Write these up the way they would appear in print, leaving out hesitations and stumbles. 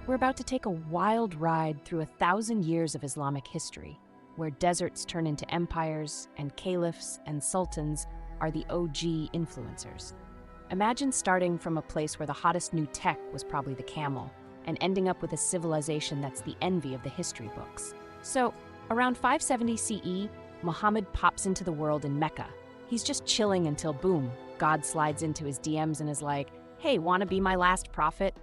We're about to take a wild ride through 1,000 years of Islamic history, where deserts turn into empires and caliphs and sultans are the OG influencers. Imagine starting from a place where the hottest new tech was probably the camel, and ending up with a civilization that's the envy of the history books. So, around 570 CE, Muhammad pops into the world in Mecca. He's just chilling until boom, God slides into his DMs and is like, "Hey, wanna be my last prophet?"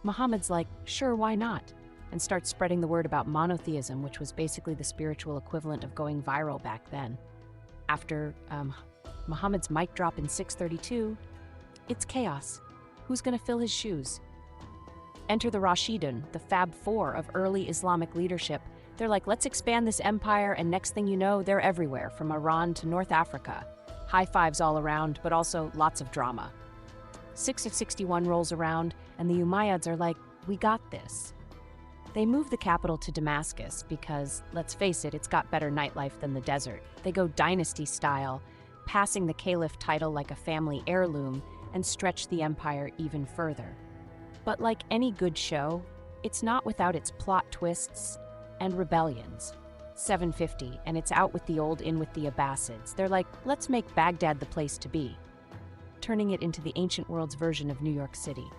Muhammad's like, "Sure, why not?" and starts spreading the word about monotheism, which was basically the spiritual equivalent of going viral back then. After Muhammad's mic drop in 632, it's chaos. Who's gonna fill his shoes? Enter the Rashidun, the Fab Four of early Islamic leadership. They're like, let's expand this empire, and next thing you know, they're everywhere, from Iran to North Africa. High fives all around, but also lots of drama. 6 of 61 rolls around, and the Umayyads are like, we got this. They move the capital to Damascus because, let's face it, it's got better nightlife than the desert. They go dynasty style, passing the caliph title like a family heirloom, and stretch the empire even further. But like any good show, it's not without its plot twists and rebellions. 750, and it's out with the old, in with the Abbasids. They're like, let's make Baghdad the place to be, turning it into the ancient world's version of New York City.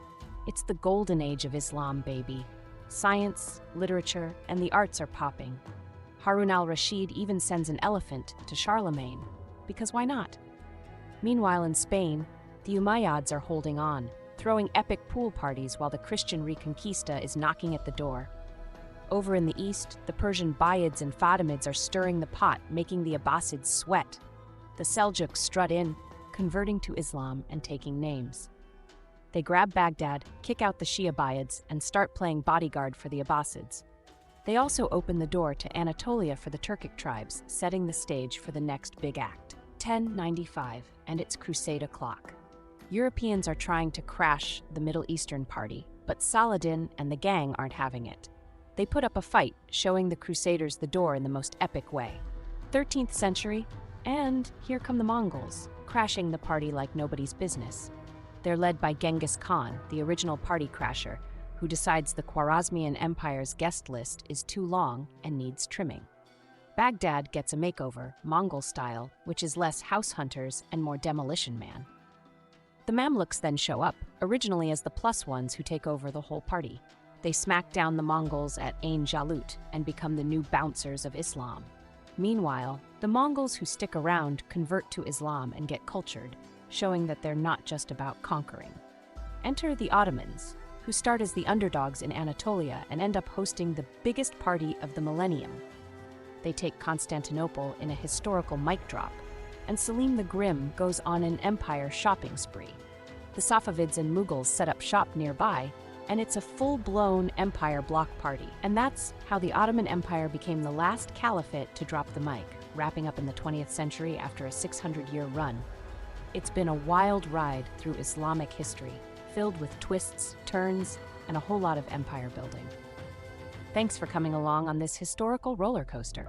It's the golden age of Islam, baby. Science, literature, and the arts are popping. Harun al-Rashid even sends an elephant to Charlemagne, because why not? Meanwhile in Spain, the Umayyads are holding on, throwing epic pool parties while the Christian Reconquista is knocking at the door. Over in the east, the Persian Buyids and Fatimids are stirring the pot, making the Abbasids sweat. The Seljuks strut in, converting to Islam and taking names. They grab Baghdad, kick out the Shia Buyids, and start playing bodyguard for the Abbasids. They also open the door to Anatolia for the Turkic tribes, setting the stage for the next big act. 1095, and it's crusade o'clock. Europeans are trying to crash the Middle Eastern party, but Saladin and the gang aren't having it. They put up a fight, showing the Crusaders the door in the most epic way. 13th century, and here come the Mongols, crashing the party like nobody's business. They're led by Genghis Khan, the original party crasher, who decides the Khwarezmian Empire's guest list is too long and needs trimming. Baghdad gets a makeover, Mongol style, which is less house hunters and more demolition man. The Mamluks then show up, originally as the plus ones who take over the whole party. They smack down the Mongols at Ain Jalut and become the new bouncers of Islam. Meanwhile, the Mongols who stick around convert to Islam and get cultured, showing that they're not just about conquering. Enter the Ottomans, who start as the underdogs in Anatolia and end up hosting the biggest party of the Millennium. They take Constantinople in a historical mic drop, and Selim the Grim goes on an empire shopping spree. The Safavids and Mughals set up shop nearby, and it's a full-blown empire block party. And that's how the Ottoman Empire became the last caliphate to drop the mic, wrapping up in the 20th century after a 600-year run. It's been a wild ride through Islamic history, filled with twists, turns, and a whole lot of empire building. Thanks for coming along on this historical roller coaster.